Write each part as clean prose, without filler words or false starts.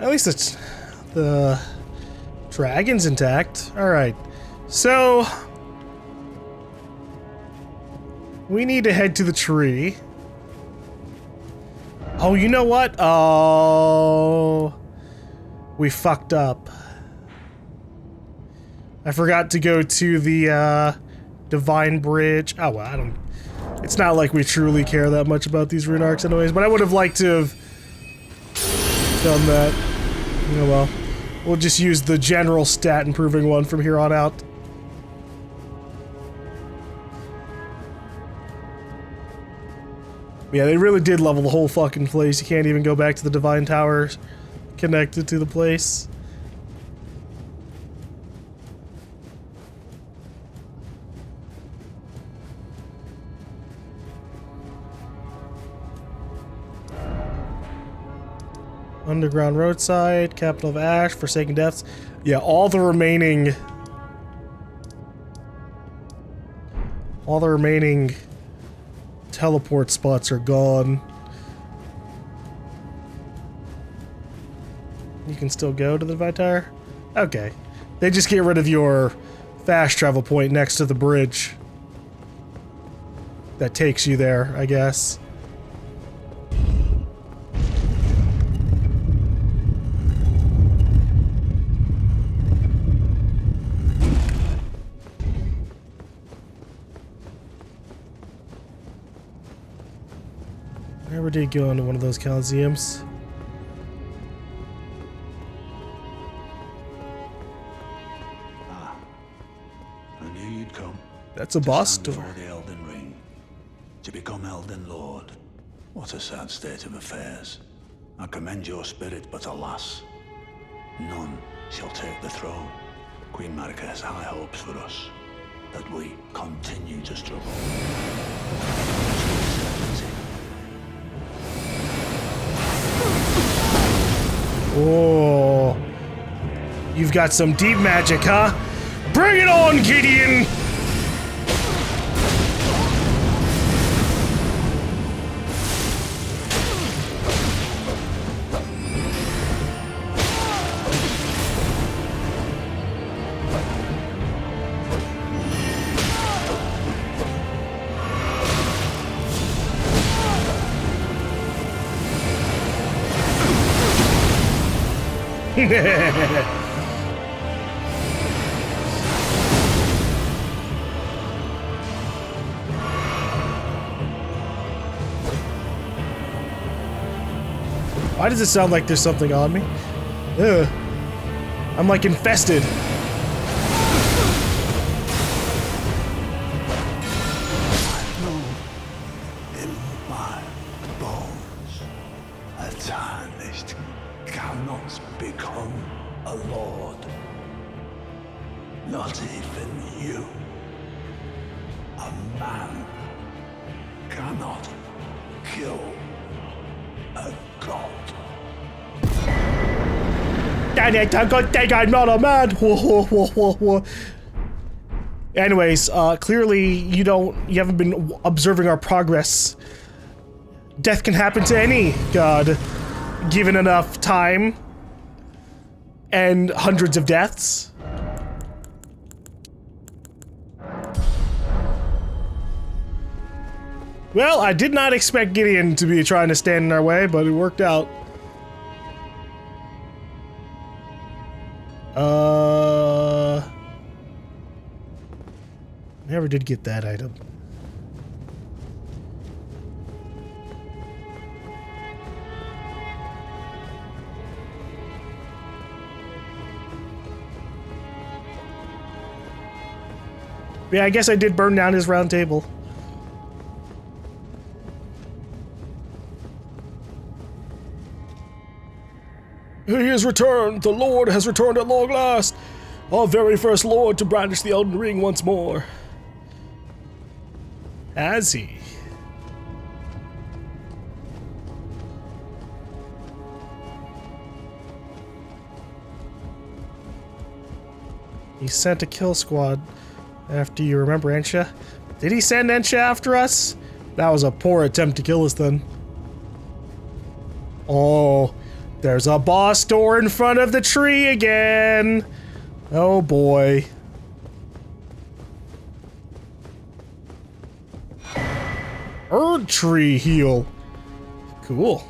At least it's the dragon's intact. Alright. So we need to head to the tree. Oh, you know what? Oh, we fucked up. I forgot to go to the Divine Bridge. Oh, well, I don't... It's not like we truly care that much about these rune arcs anyways, but I would have liked to have done that. Oh well. We'll just use the general stat improving one from here on out. Yeah, they really did level the whole fucking place. You can't even go back to the Divine Tower connected to the place. Underground Roadside, Capital of Ash, Forsaken Depths. Yeah, all the remaining teleport spots are gone. You can still go to the Divine Tower? Okay. They just get rid of your fast travel point next to the bridge that takes you there, I guess. Never did go into one of those coliseums. Ah, I knew you'd come. That's a boss door. Before the Elden Ring, to become Elden Lord. What a sad state of affairs. I commend your spirit, but alas, none shall take the throne. Queen Marika has high hopes for us, that we continue to struggle. Oh, you've got some deep magic, huh? Bring it on, Gideon! Why does it sound like there's something on me? Ugh. I'm like infested. I know in my bones, a Tarnished cannot become a lord. Not even you. A man cannot kill a god. Dang it, God dang, I'm not a man! Anyways, clearly you haven't been observing our progress. Death can happen to any god, given enough time and hundreds of deaths. Well, I did not expect Gideon to be trying to stand in our way, but it worked out. Never did get that item. Yeah, I guess I did burn down his round table. He has returned! The Lord has returned at long last! Our very first Lord to brandish the Elden Ring once more. Has he? He sent a kill squad after you, remember Ensha? Did he send Ensha after us? That was a poor attempt to kill us then. Oh, There's a boss door in front of the tree again. Oh boy. Erd tree heal. Cool.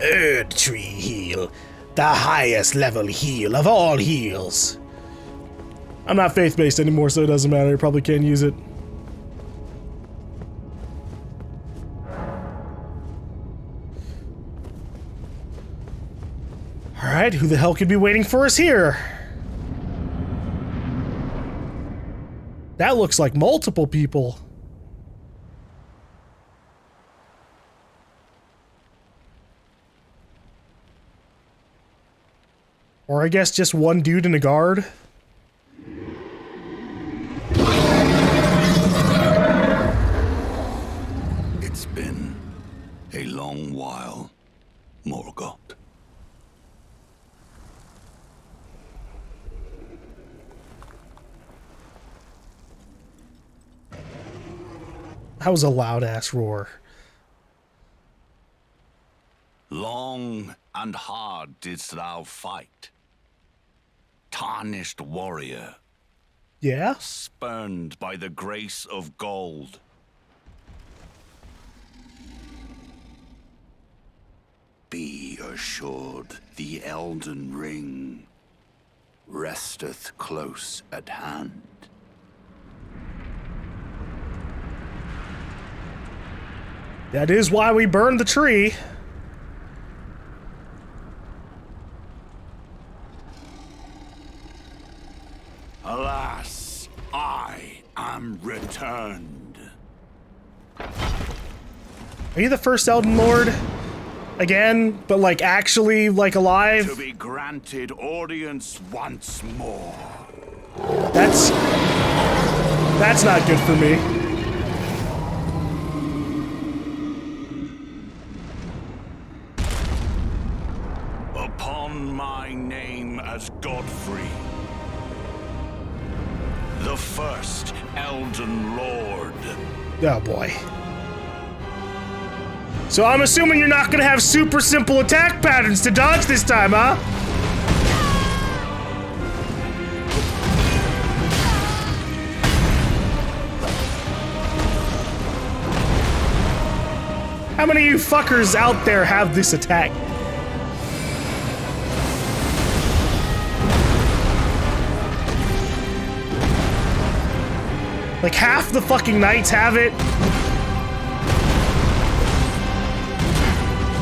Erd tree heal. The highest level heal of all heals. I'm not faith-based anymore, so it doesn't matter. I probably can't use it. Alright, who the hell could be waiting for us here? That looks like multiple people. Or I guess just one dude in a guard. It's been a long while, Morgoth. That was a loud-ass roar. Long and hard didst thou fight. Tarnished warrior, Yeah? spurned by the grace of gold. Be assured the Elden Ring resteth close at hand. That is why we burned the tree. Alas, I am returned. Are you the first Elden Lord? Again? But like actually like alive? To be granted audience once more. That's not good for me. Upon my name as Godfrey, the first Elden Lord. Oh boy. So I'm assuming you're not gonna have super simple attack patterns to dodge this time, huh? How many of you fuckers out there have this attack? Like half the fucking knights have it.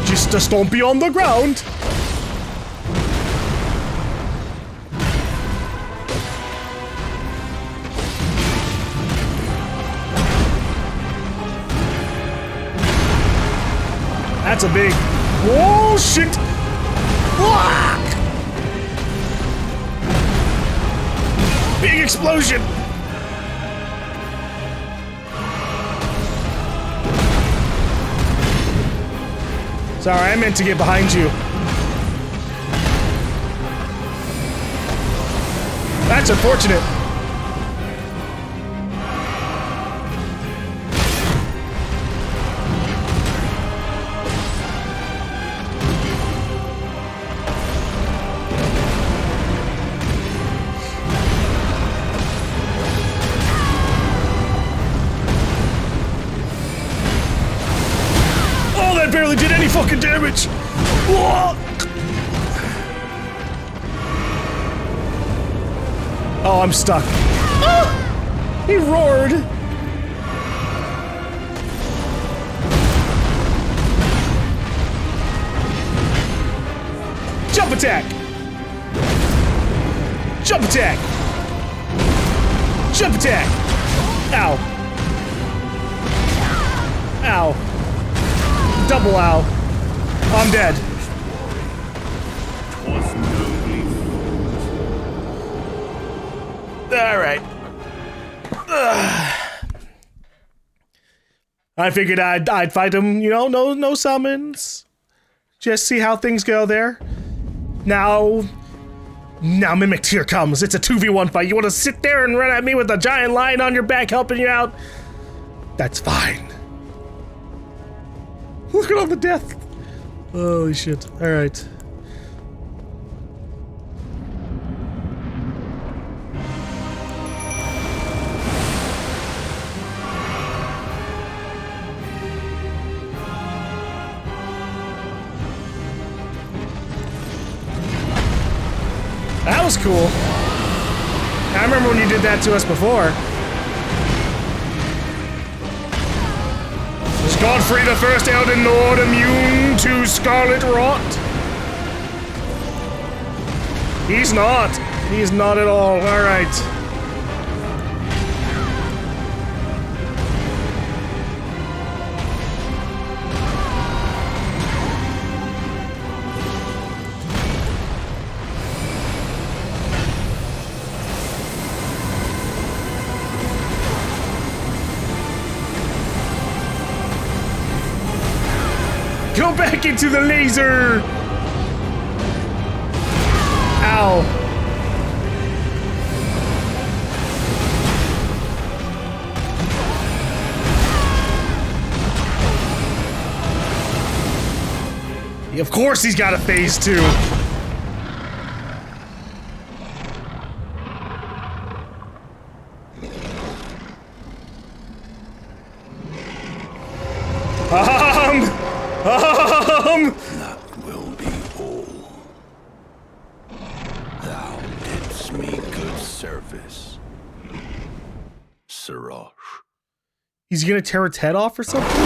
Just don't be on the ground. That's a big... Whoa, shit! Fuck! Big explosion! Sorry, I meant to get behind you. That's unfortunate. Oh, that barely did any fucking damage. Whoa. Oh, I'm stuck. Ah! He roared. Jump attack. Jump attack. Jump attack. Ow. Ow. Double ow. I'm dead. Alright. I figured I'd fight him, you know, no summons. Just see how things go there. Now Mimic, here comes. It's a 2v1 fight. You want to sit there and run at me with a giant lion on your back helping you out? That's fine. Look at all the death. Holy shit. Alright. That was cool. I remember when you did that to us before. Is Godfrey the first Elden Lord immune to Scarlet Rot? He's not. He's not at all. Alright. Go back into the laser! Ow. Of course he's got a phase 2. That will be all. Thou didst me good service, Siraj. He's gonna tear its head off or something? Woo!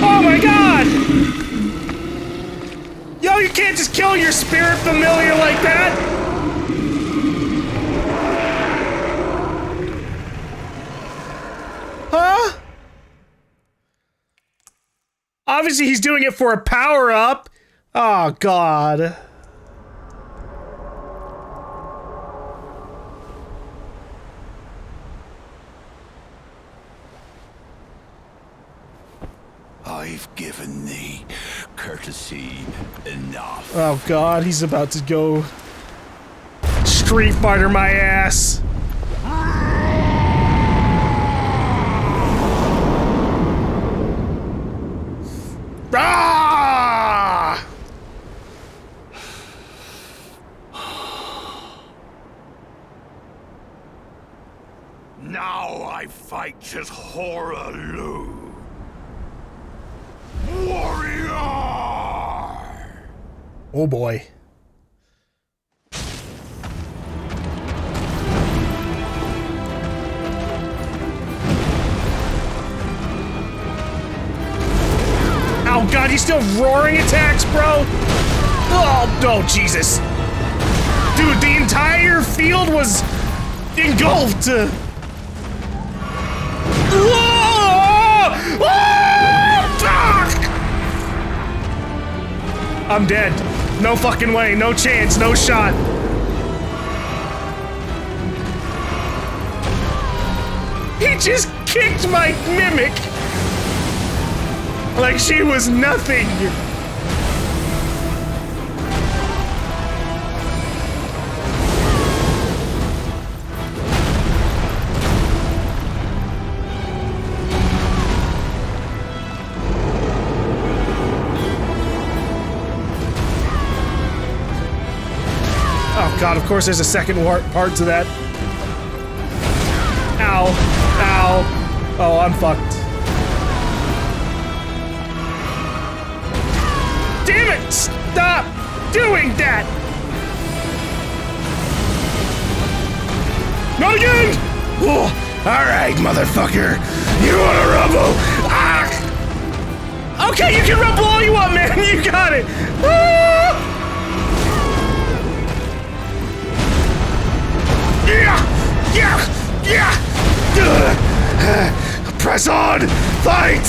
Oh my god! Yo, you can't just kill your spirit familiar like that! Huh? Obviously he's doing it for a power-up. Oh god. I've given thee courtesy enough. Oh god, he's about to go Street Fighter my ass. Ah! Now I fight as Horalu. Warrior! Oh boy. Oh god, he's still roaring attacks, bro! Oh, no, Jesus. Dude, the entire field was engulfed! Whoa! Oh, fuck! I'm dead. No fucking way, no chance, no shot. He just kicked my mimic! Like she was nothing! Oh god, of course there's a second part to that. Ow. Ow. Oh, I'm fucked. Damn it! Stop doing that! Not again! Oh, alright, motherfucker. You wanna rumble? Ah! Okay, you can rumble all you want, man. You got it. Ah! Yeah! Press on! Fight!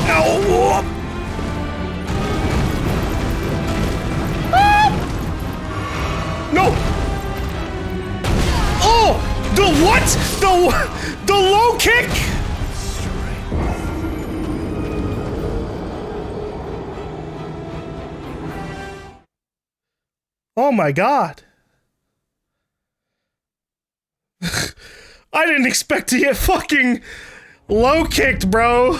Ow! Ah! No! Oh! The what? The low kick? Oh my god. I didn't expect to get fucking low kicked, bro.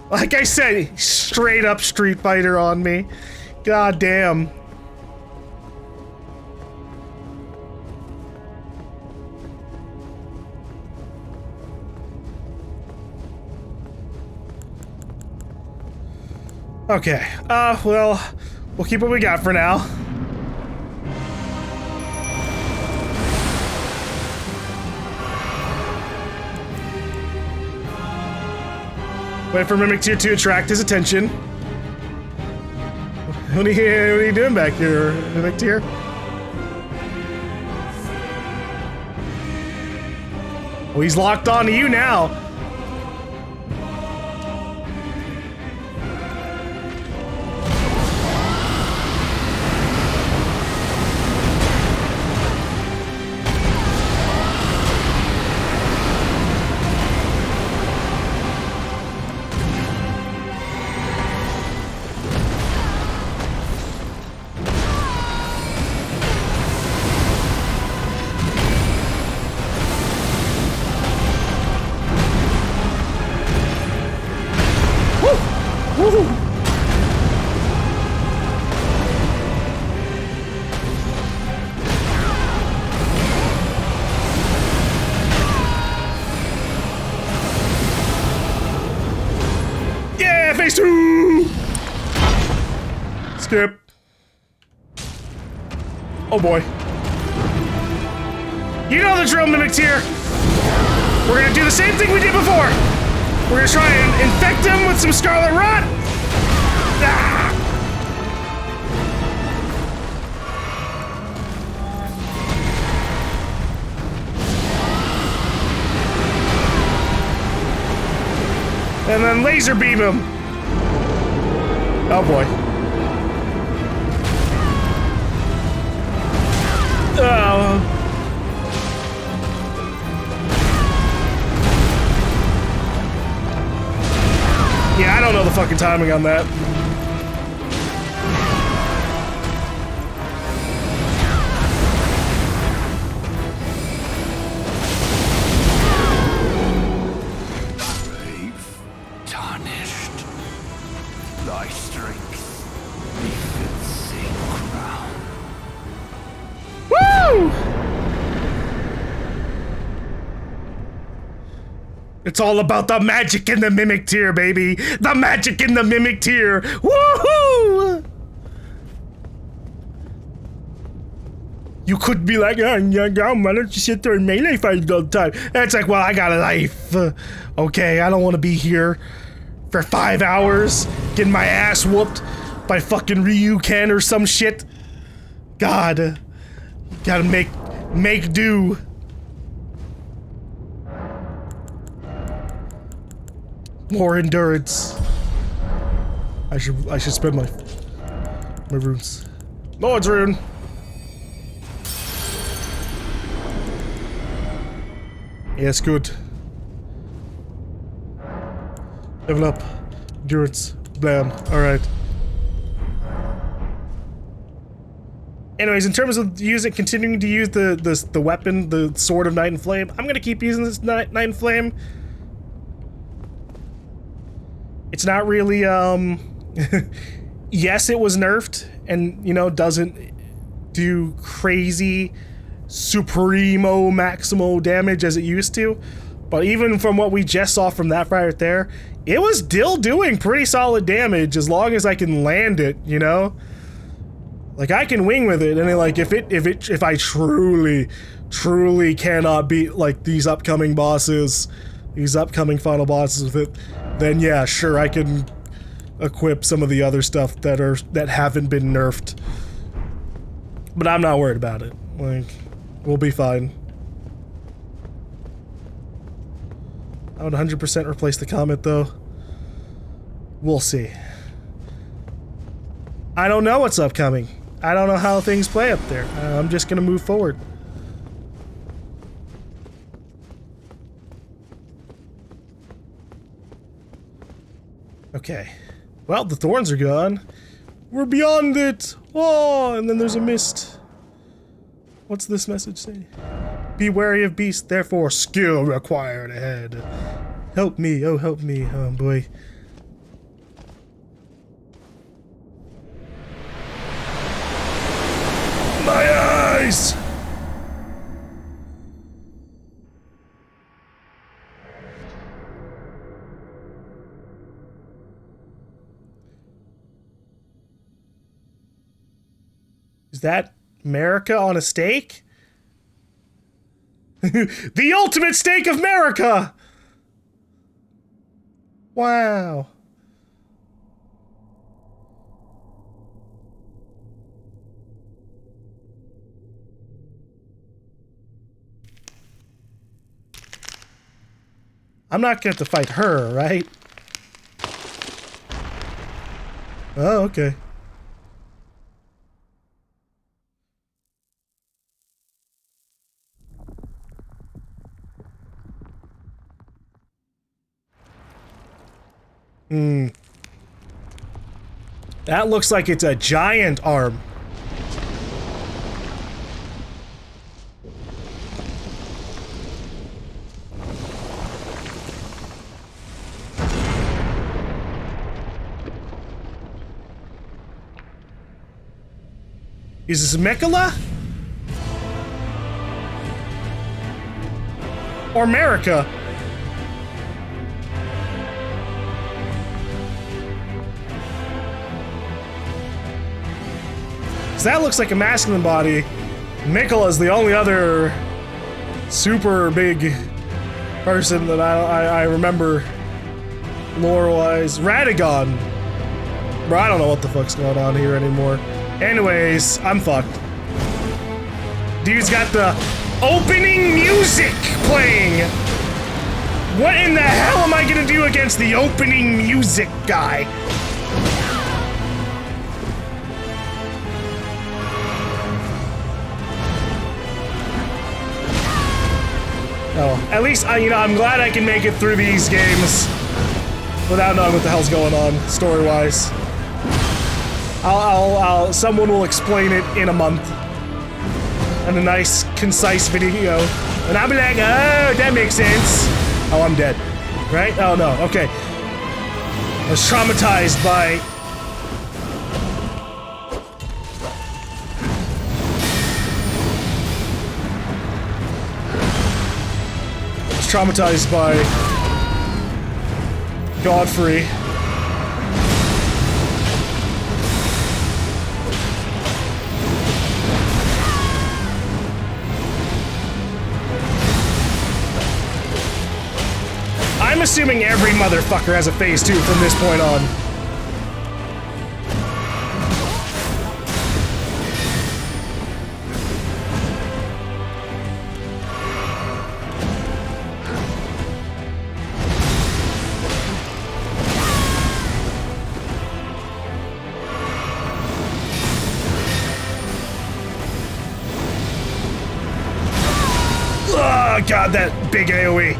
Like I said, straight up Street Fighter on me. God damn. Okay, well, we'll keep what we got for now. Wait for Mimic Tier to attract his attention. What are you doing back here, Mimic Tier? Oh, he's locked on to you now. Phase 2! Skip. Oh boy. You know the drill, Mimic Tier. We're gonna do the same thing we did before. We're gonna try and infect him with some Scarlet Rot. Ah! And then laser beam him. Oh boy. Oh. Yeah, I don't know the fucking timing on that. Tarnished. Thy strength befits a crown. Woo! It's all about the magic in the Mimic Tier, baby. The magic in the Mimic Tier. Woohoo! You could be like, oh, yeah, why don't you sit there and melee fight all the time? And it's like, well, I got a life. Okay, I don't want to be here for 5 hours getting my ass whooped by fucking Ryu Ken or some shit. God, gotta make do. More endurance. I should spend my runes. Lord's rune. Yes, good. Level up. Endurance. Blam. Alright. Anyways, in terms of continuing to use the weapon, the Sword of Night and Flame, I'm gonna keep using this Night and Flame. It's not really, yes, it was nerfed and, you know, doesn't do crazy supremo maximo damage as it used to, but even from what we just saw from that right there, it was still doing pretty solid damage as long as I can land it, you know? Like, I can wing with it, and like, if I truly cannot beat, like, these upcoming bosses, these upcoming final bosses with it, then yeah, sure, I can equip some of the other stuff that haven't been nerfed. But I'm not worried about it. Like, we'll be fine. I would 100% replace the comet, though. We'll see. I don't know what's upcoming. I don't know how things play up there. I'm just gonna move forward. Okay. Well, the thorns are gone. We're beyond it! Oh, and then there's a mist. What's this message say? Be wary of beasts, therefore skill required ahead. Help me, oh boy. My eyes! Is that America on a steak? The ultimate steak of America! Wow. I'm not going to fight her, right? Oh, okay. That looks like it's a giant arm. Is this Mekala? Or America? That looks like a masculine body. Mekala is the only other super big person that I remember lore-wise. Radagon. Bro, I don't know what the fuck's going on here anymore. Anyways, I'm fucked. Dude's got the opening music playing. What in the hell am I gonna do against the opening music guy? Oh, at least I'm glad I can make it through these games without knowing what the hell's going on story-wise. Someone will explain it in a month in a nice, concise video, and I'll be like, oh, that makes sense. Oh, I'm dead, right? Oh no, okay. I was traumatized by. Traumatized by Godfrey. I'm assuming every motherfucker has a phase 2 from this point on. Oh god, that big AoE.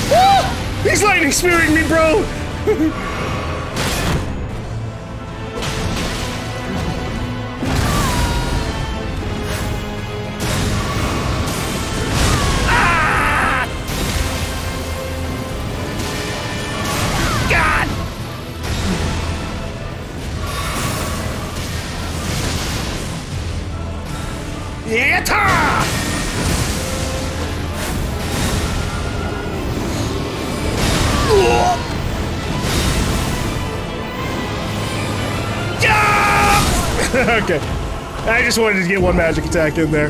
Woo! He's lightning spearing me, bro! Okay. I just wanted to get one magic attack in there.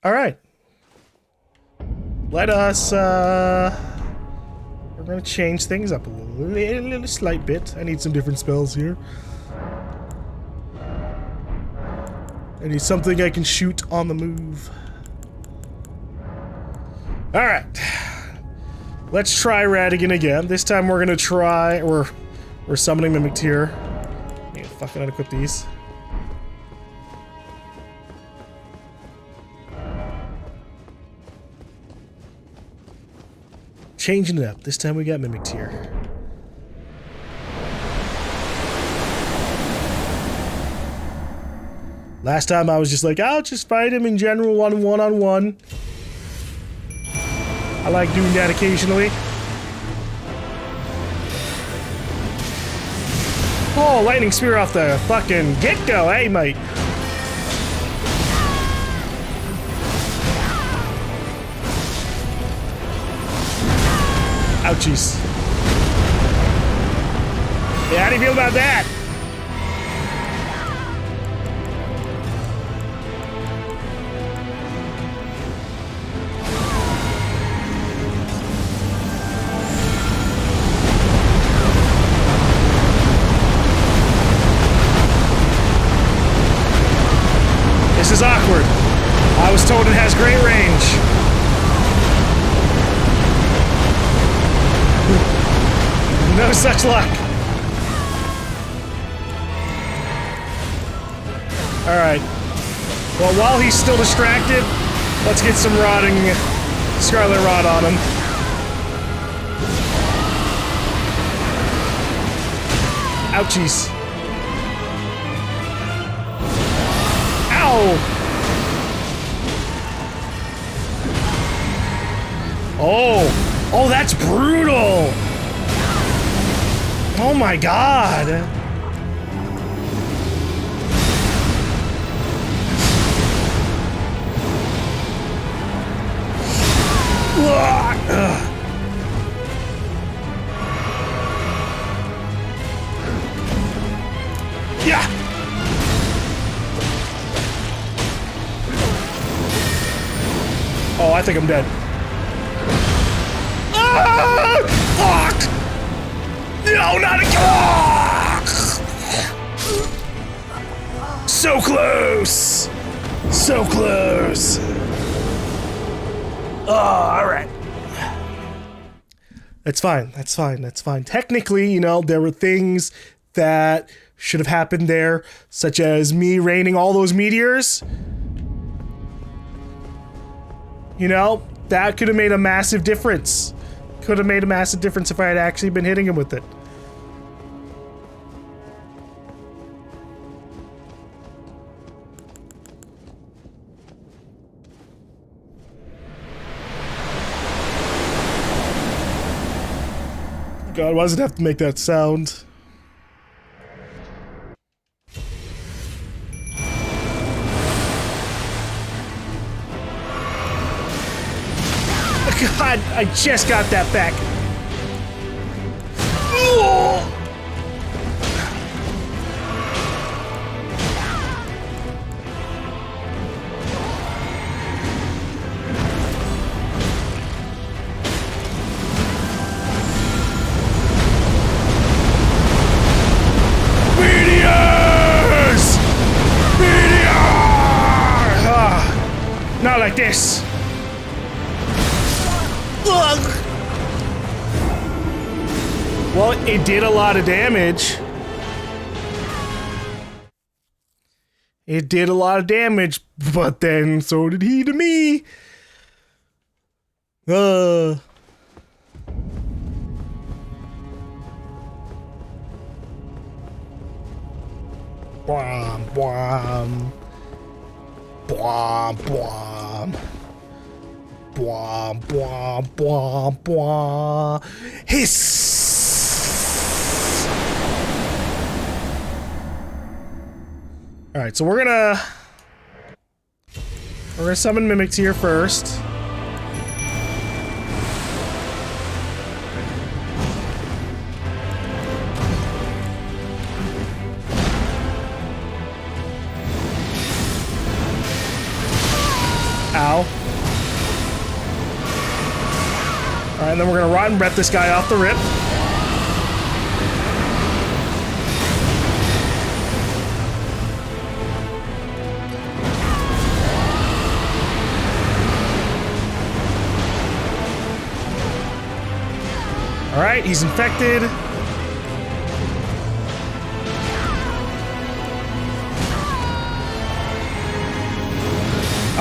All right. Let us, we're gonna change things up a little slight bit. I need some different spells here. I need something I can shoot on the move. Alright. Let's try Radigan again. This time we're gonna try, we're summoning Mimic Tear. I need to fucking unequip these. changing it up. This time we got mimicked here. Last time I was just like, I'll just fight him in general one-on-one. I like doing that occasionally. Oh, lightning spear off the fucking get-go, hey mate. Ouchies. Yeah, how do you feel about that? This is awkward. I was told it has great range. No such luck. Alright. Well, while he's still distracted, let's get some rotting Scarlet Rot on him. Ouchies. Ow! Oh! Oh, that's brutal! Oh my god! Yeah! Oh, I think I'm dead. Ah! Fuck! No, not again! So close! So close! Oh, alright. That's fine, that's fine, that's fine. Technically, you know, there were things that should have happened there, such as me raining all those meteors. You know, that could have made a massive difference. Could have made a massive difference if I had actually been hitting him with it. God, why does it have to make that sound? God, I just got that back. Meteors! Meteor! Ah, not like this. Well, it did a lot of damage. It did a lot of damage, but then so did he to me. Bwom, bwom. Bwom, bwom. Bwom, bwom, bwom, bwom. Hiss! Alright, so we're gonna summon mimics here first. Ow. Alright, and then we're gonna Rotten Breath this guy off the rip. Alright, he's infected.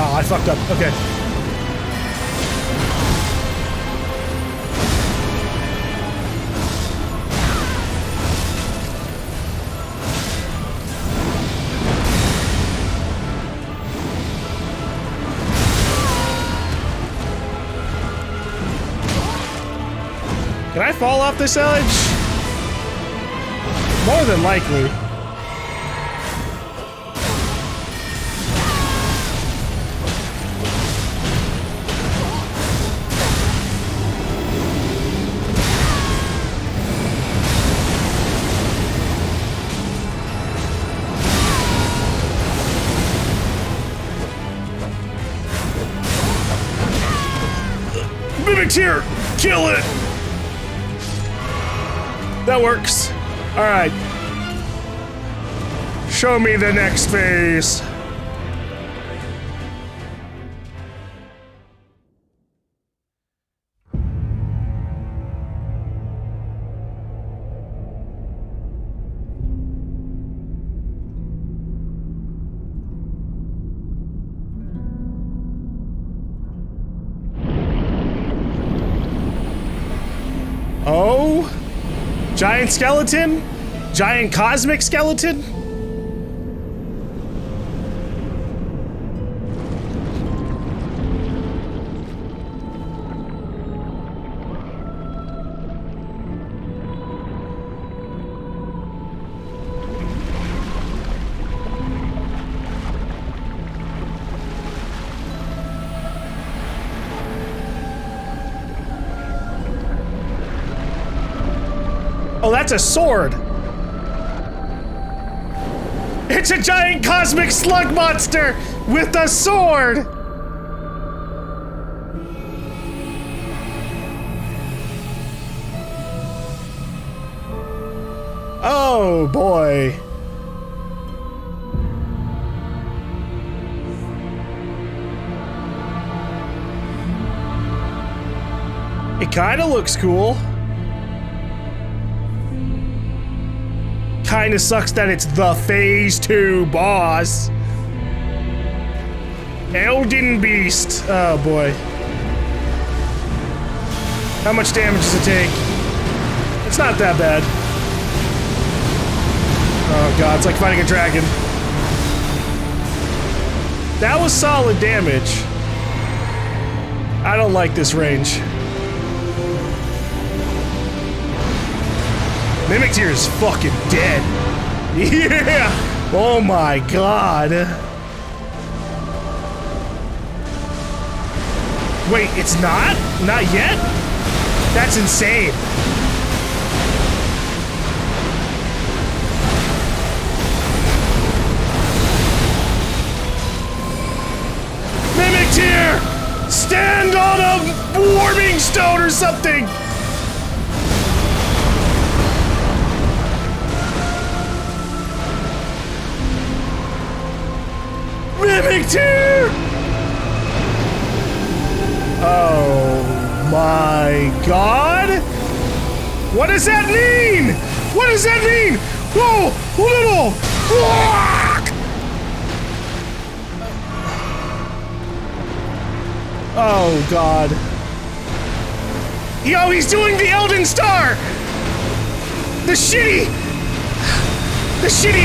Oh, I fucked up. Okay. Can I fall off this edge? More than likely. Mimic's here! Kill it! That works. Alright. Show me the next phase. Oh? Giant skeleton? Giant cosmic skeleton? Oh, that's a sword. It's a giant cosmic slug monster with a sword. Oh boy. It kind of looks cool. Kinda sucks that it's the Phase 2 boss. Elden Beast. Oh boy. How much damage does it take? It's not that bad. Oh god, it's like fighting a dragon. That was solid damage. I don't like this range. Mimic Tear is fucking dead. Yeah! Oh my god. Wait, it's not? Not yet? That's insane. Mimic Tear! Stand on a warming stone or something! Mimic Tear! Oh my god! What does that mean? What does that mean? Whoa! Little! Oh god. Yo, he's doing the Elden Star! The shitty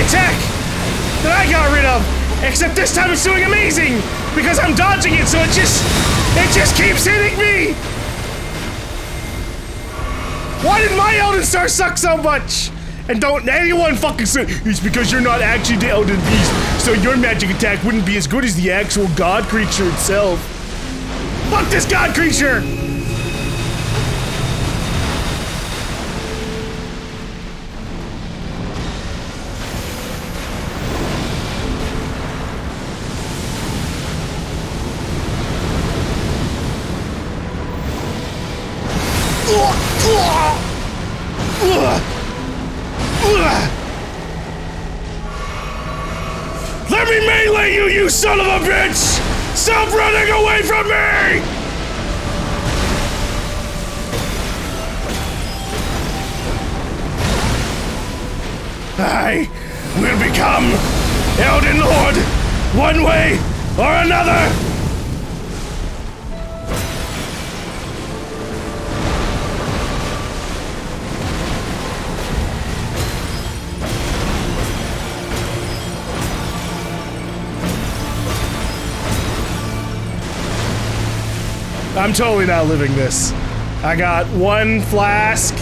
attack that I got rid of! Except this time it's doing amazing! Because I'm dodging it, so it just keeps hitting me! Why did my Elden Star suck so much? And don't anyone fucking say, it's because you're not actually the Elden Beast, so your magic attack wouldn't be as good as the actual god creature itself. Fuck this god creature! Let me melee you, you son of a bitch! Stop running away from me! I will become Elden Lord, one way or another! I'm totally not living this. I got 1 flask.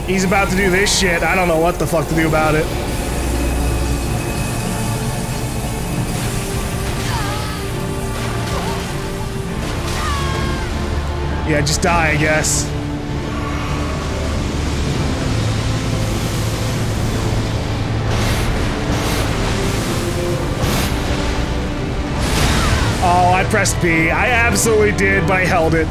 He's about to do this shit. I don't know what the fuck to do about it. Yeah, just die, I guess. Oh, I pressed B. I absolutely did, but I held it.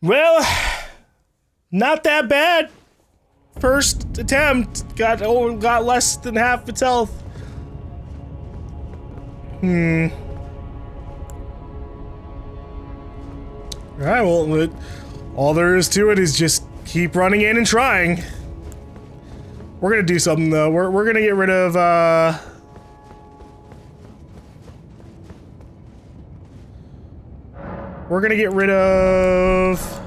Well, not that bad. First attempt got less than half its health. Alright, well, all there is to it is just keep running in and trying. We're gonna do something though. We're gonna get rid of we're gonna get rid of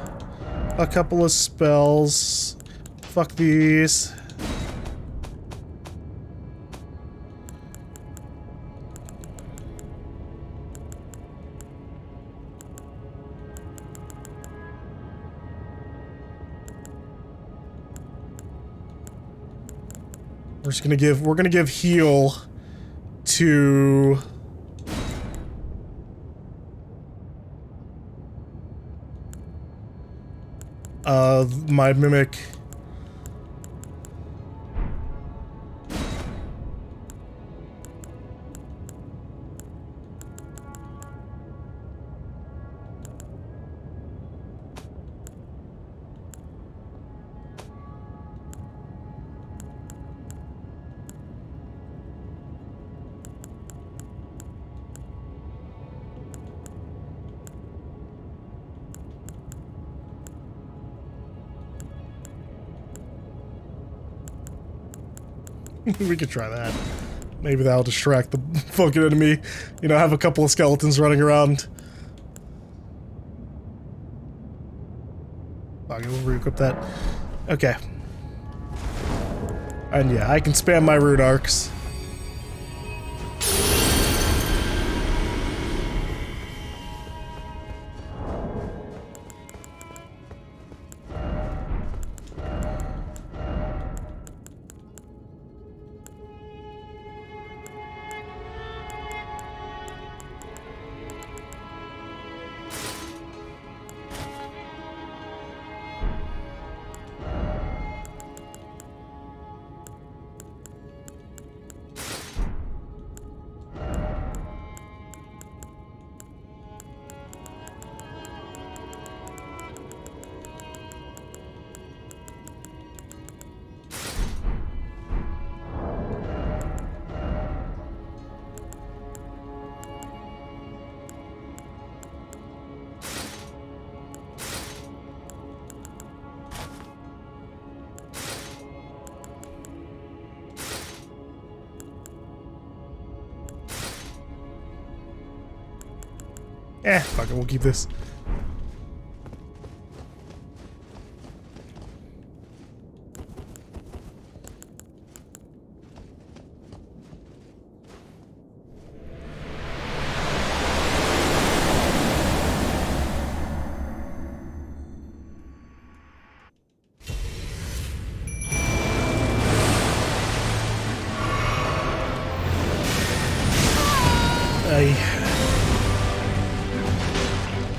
a couple of spells. Fuck these. We're gonna give heal to my mimic. We could try that. Maybe that'll distract the fucking enemy. You know, have a couple of skeletons running around. Okay, we'll re-equip that. Okay. And yeah, I can spam my root arcs. Fuck it, we'll keep this.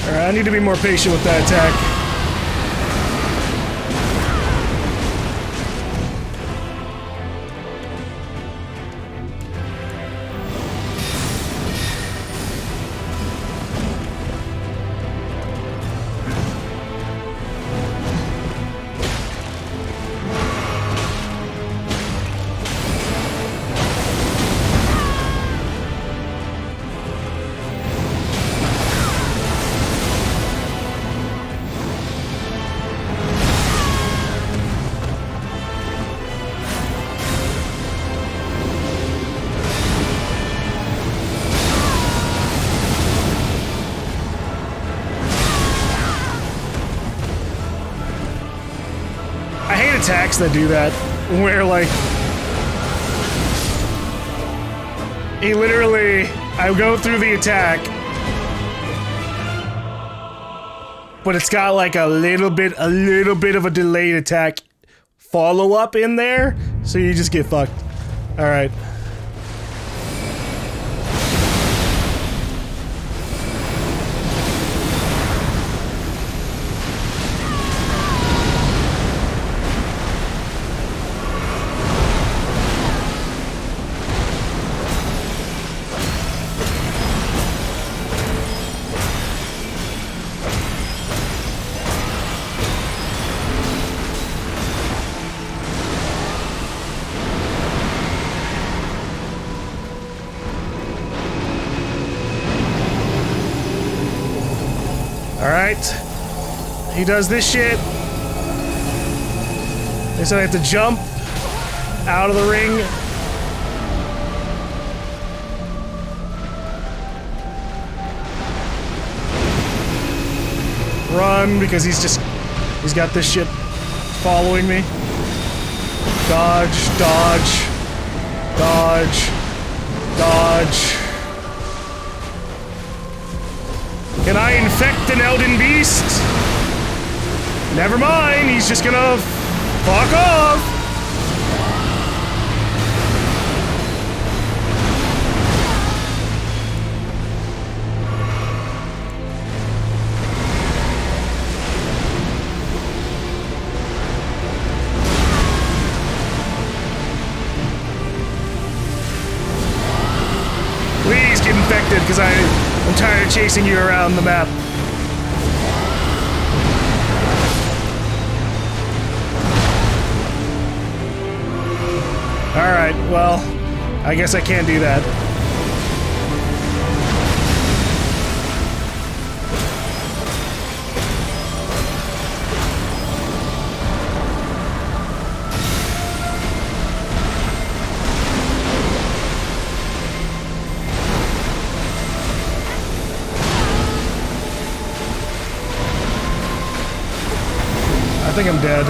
Alright, I need to be more patient with that attack. I hate attacks that do that, where like he literally, I go through the attack, but it's got like a little bit of a delayed attack follow-up in there, so you just get fucked. All right. Alright. He does this shit. They said I have to jump out of the ring. Run, because he's got this shit following me. Dodge, dodge, dodge, dodge. Can I infect an Elden Beast? Never mind, he's just gonna fuck off! Please get infected, because I'm tired of chasing you around the map. Alright, well, I guess I can't do that. I think I'm dead.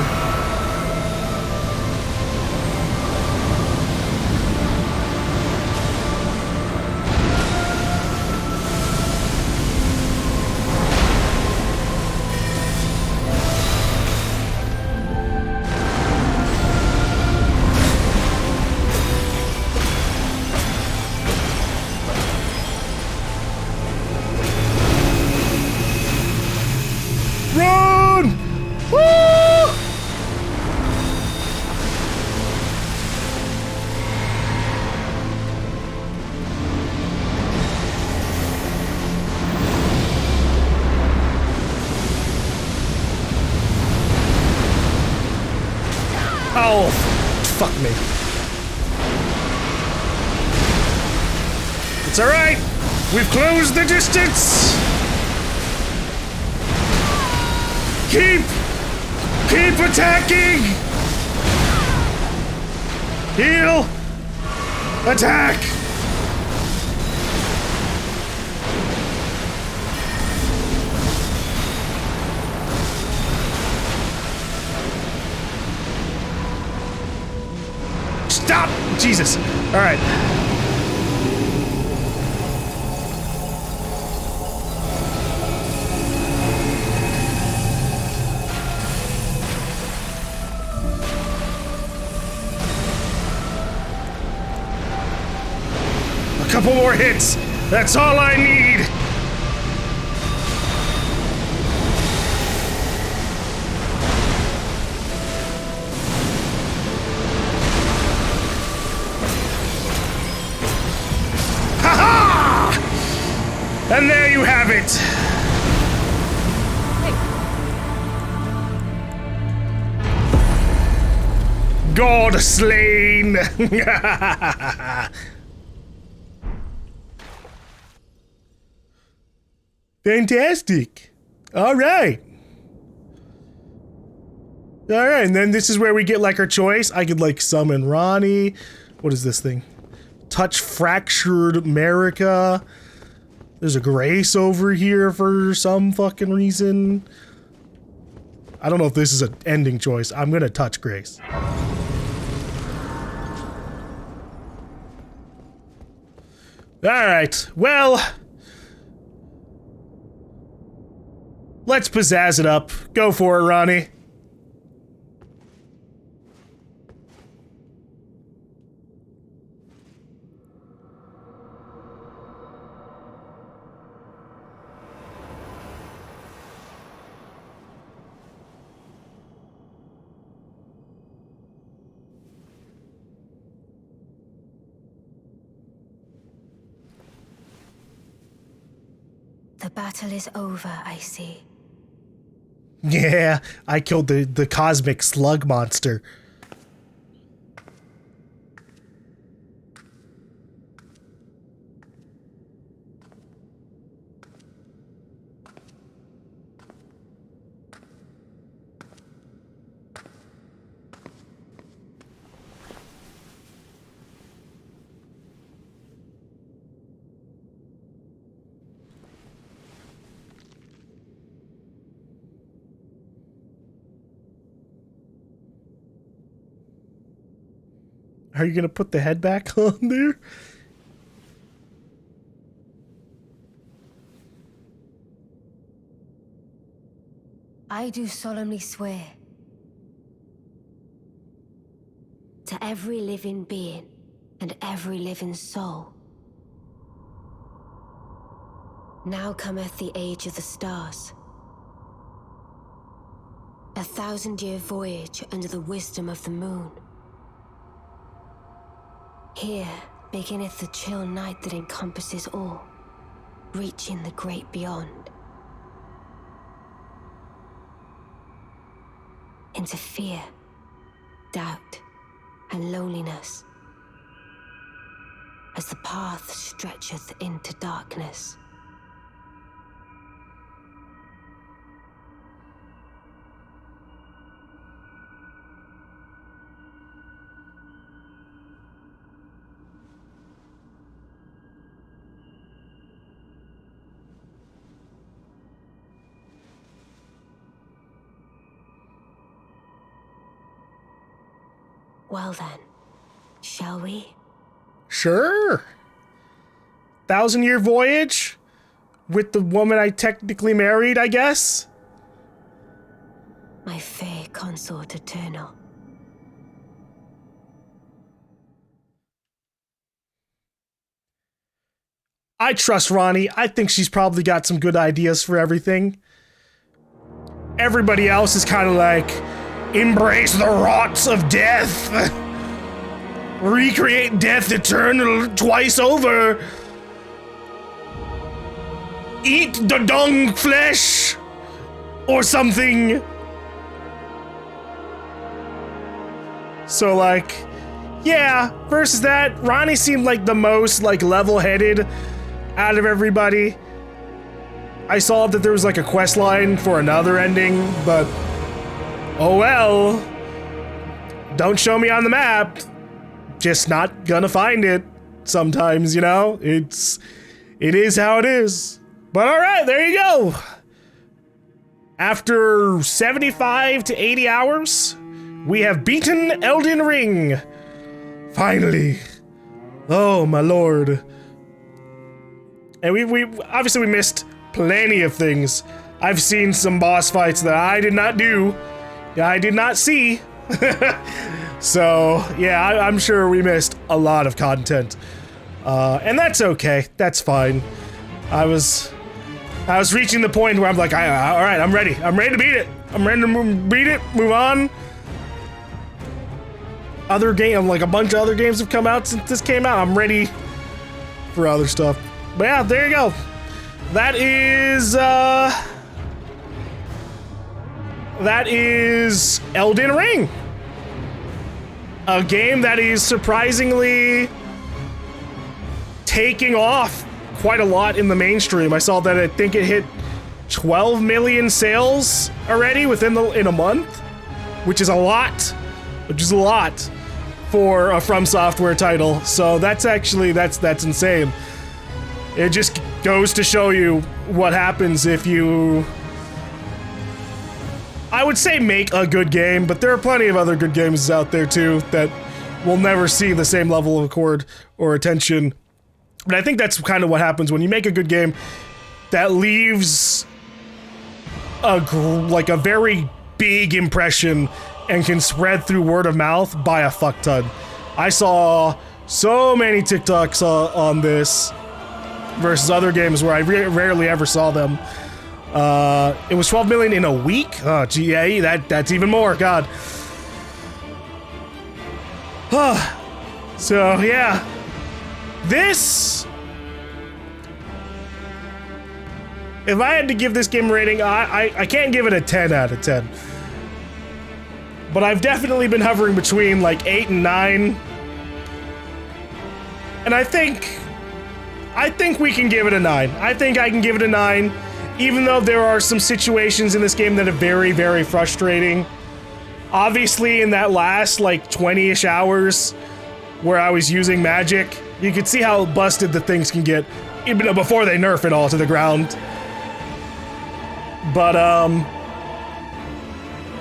Run! Woo! Oh, fuck me. It's all right. We've closed the distance. Keep attacking. Heal. Attack. Stop! Jesus. All right. A couple more hits. That's all I need. And there you have it! Hey. God slain! Fantastic! Alright! Alright, and then this is where we get like our choice. I could like summon Ronnie. What is this thing? Touch Fractured America. There's a Grace over here for some fucking reason. I don't know if this is an ending choice. I'm gonna touch Grace. Alright, well... let's pizzazz it up. Go for it, Ronnie. The battle is over, I see. Yeah, I killed the cosmic slug monster. Are you gonna put the head back on there? I do solemnly swear to every living being and every living soul. Now cometh the age of the stars. 1,000-year voyage under the wisdom of the moon. Here beginneth the chill night that encompasses all, reaching the great beyond. Into fear, doubt, and loneliness, as the path stretcheth into darkness. Well then, shall we? Sure. 1,000-year voyage with the woman I technically married, I guess. My fair consort eternal. I trust Ronnie. I think she's probably got some good ideas for everything. Everybody else is kind of like, embrace the rots of death. Recreate death eternal twice over. Eat the dung flesh. Or something. So like, yeah, versus that, Ronnie seemed like the most like level-headed out of everybody. I saw that there was like a quest line for another ending, but oh well. Don't show me on the map. Just not gonna find it sometimes, you know? It is how it is. But alright, there you go. After 75 to 80 hours, we have beaten Elden Ring. Finally. Oh my lord. And we obviously we missed plenty of things. I've seen some boss fights that I did not do. I did not see. So, yeah, I'm sure we missed a lot of content. And that's okay. That's fine. I was reaching the point where I'm like, alright, I'm ready. I'm ready to beat it. I'm ready to beat it, move on. Other game, like a bunch of other games have come out since this came out. I'm ready for other stuff. But yeah, there you go. That is Elden Ring. A game that is surprisingly taking off quite a lot in the mainstream. I saw that I think it hit 12 million sales already in a month, which is a lot. Which is a lot for a FromSoftware title. So that's insane. It just goes to show you what happens if you I would say make a good game, but there are plenty of other good games out there too that will never see the same level of accord or attention. But I think that's kind of what happens when you make a good game that leaves like a very big impression and can spread through word of mouth by a fuck ton. I saw so many TikToks on this versus other games where I rarely ever saw them. It was 12 million in a week? Oh, gee, yeah, that's even more, God. So, yeah. This... If I had to give this game a rating, I can't give it a 10 out of 10. But I've definitely been hovering between like 8 and 9. And I think we can give it a 9. I think I can give it a 9, even though there are some situations in this game that are very, very frustrating. Obviously, in that last like 20-ish hours where I was using magic, you could see how busted the things can get, even before they nerf it all to the ground. But,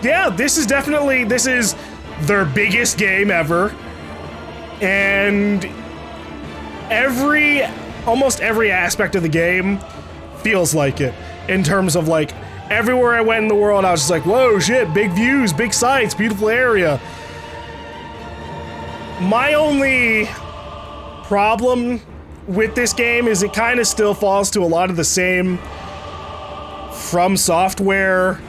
yeah, this is their biggest game ever. And almost every aspect of the game feels like it. In terms of, like, everywhere I went in the world, I was just like, whoa, shit, big views, big sights, beautiful area. My only problem with this game is it kind of still falls to a lot of the same FromSoftware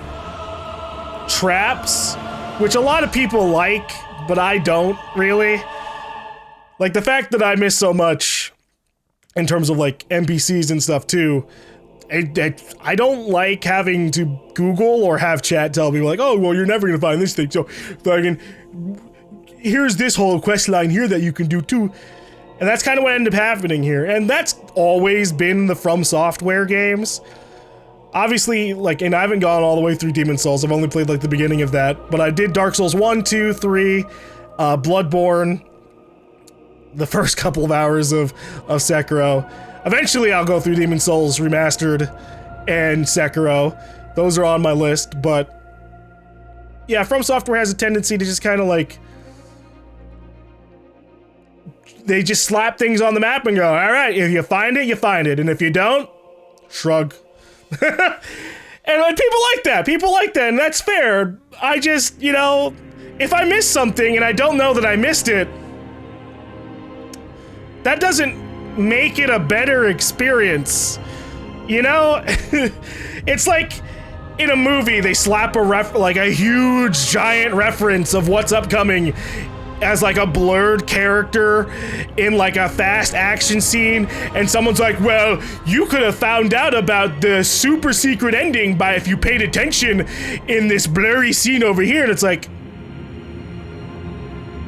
traps, which a lot of people like, but I don't really. Like, the fact that I miss so much in terms of, like, NPCs and stuff, too. I don't like having to Google or have chat tell me, like, oh, well, you're never gonna find this thing, so here's this whole quest line here that you can do, too. And that's kind of what ended up happening here. And that's always been the FromSoftware games. Obviously, like, and I haven't gone all the way through Demon's Souls. I've only played, like, the beginning of that. But I did Dark Souls 1, 2, 3, Bloodborne, the first couple of hours of Sekiro. Eventually, I'll go through Demon's Souls Remastered and Sekiro. Those are on my list, but... yeah, FromSoftware has a tendency to just kind of, like... they just slap things on the map and go, alright, if you find it, you find it. And if you don't, shrug. And like, people like that, and that's fair. I just, you know, if I miss something and I don't know that I missed it, that doesn't make it a better experience, you know? It's like in a movie they slap a huge giant reference of what's upcoming as like a blurred character in like a fast action scene, and someone's like, well, you could have found out about the super secret ending by if you paid attention in this blurry scene over here. And it's like,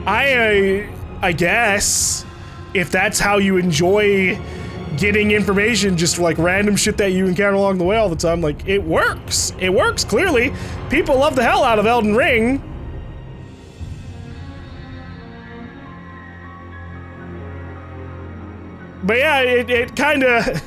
I guess if that's how you enjoy getting information, just like random shit that you encounter along the way all the time, like, it works clearly. People love the hell out of Elden Ring. But yeah, it kind of...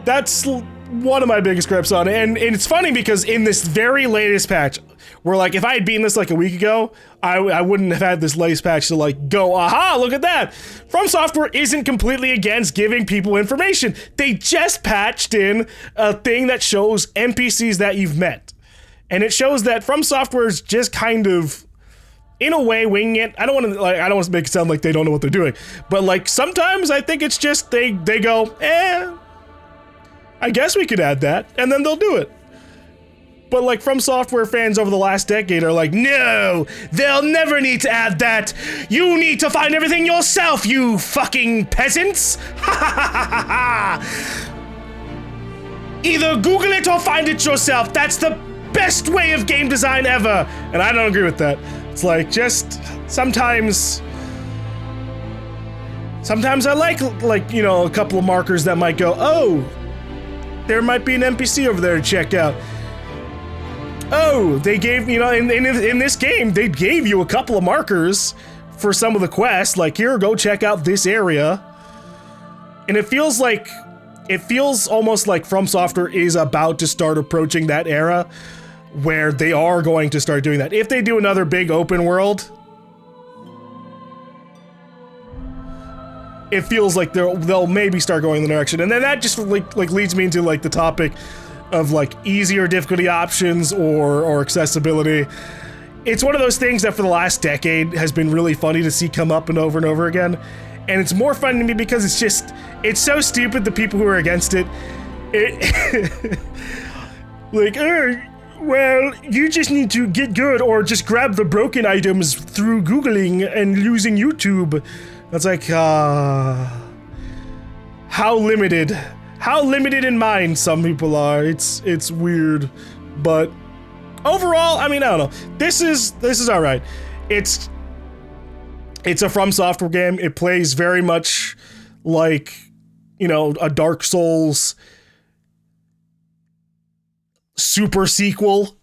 that's one of my biggest gripes on it. And it's funny because in this very latest patch, where like, if I had beaten this like a week ago, I wouldn't have had this latest patch to like go, aha, look at that. FromSoftware isn't completely against giving people information. They just patched in a thing that shows NPCs that you've met. And it shows that FromSoftware is just kind of... in a way, winging it. I don't want to make it sound like they don't know what they're doing, but like sometimes I think it's just they go, I guess we could add that, and then they'll do it. But like FromSoftware fans over the last decade are like, no, they'll never need to add that. You need to find everything yourself, you fucking peasants. Ha ha ha ha ha. Either Google it or find it yourself. That's the best way of game design ever. And I don't agree with that. It's like, just sometimes I like, you know, a couple of markers that might go, oh, there might be an NPC over there to check out. Oh, they gave, you know, in this game, they gave you a couple of markers for some of the quests, like, here, go check out this area. And it feels almost like FromSoftware is about to start approaching that era where they are going to start doing that. If they do another big open world, it feels like they'll maybe start going in the direction. And then that just like leads me into like the topic of like easier difficulty options or accessibility. It's one of those things that for the last decade has been really funny to see come up and over again. And it's more fun to me because it's so stupid, the people who are against it. Like, well, you just need to get good or just grab the broken items through Googling and using YouTube. It's like, how limited in mind some people are. It's weird, but overall, I mean, I don't know. This is all right. It's a FromSoftware game. It plays very much like, you know, a Dark Souls super sequel.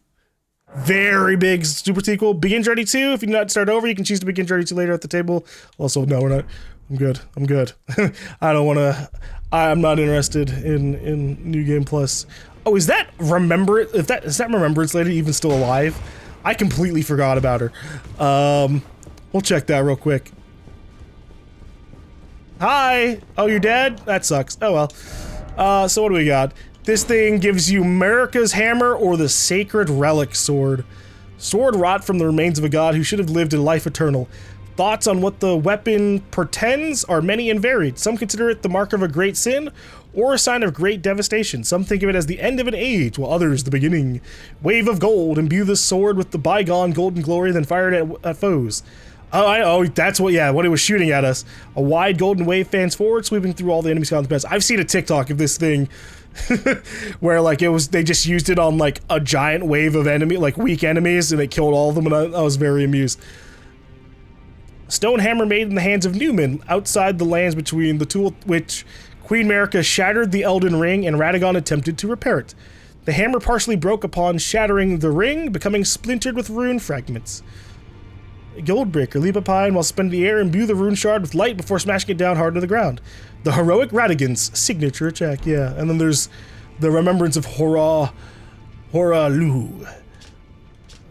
Very big super sequel. Begin Journey 2. If you do not start over, you can choose to begin Journey 2 later at the table. Also, no, we're not. I'm good. I don't want to. I'm not interested in New Game Plus. Oh, is that Remembrance? Is that Remembrance Lady even still alive? I completely forgot about her. We'll check that real quick. Hi. Oh, you're dead? That sucks. Oh well. So what do we got? This thing gives you America's Hammer or the Sacred Relic Sword. Sword wrought from the remains of a god who should have lived in life eternal. Thoughts on what the weapon portends are many and varied. Some consider it the mark of a great sin or a sign of great devastation. Some think of it as the end of an age, while others the beginning. Wave of gold, imbue the sword with the bygone golden glory, then fire it at foes. Oh, that's what it was shooting at us. A wide golden wave fans forward, sweeping through all the enemies on the best. I've seen a TikTok of this thing where like they just used it on like a giant wave of weak enemies, and it killed all of them, and I was very amused. Stone hammer made in the hands of Newman, outside the lands between the tool which Queen Marika shattered the Elden Ring and Radagon attempted to repair it. The hammer partially broke upon shattering the ring, becoming splintered with rune fragments. Goldbreaker, leap up high and while spinning the air, imbue the rune shard with light before smashing it down hard to the ground. The heroic Radagon's signature attack, yeah. And then there's the Remembrance of Horalu.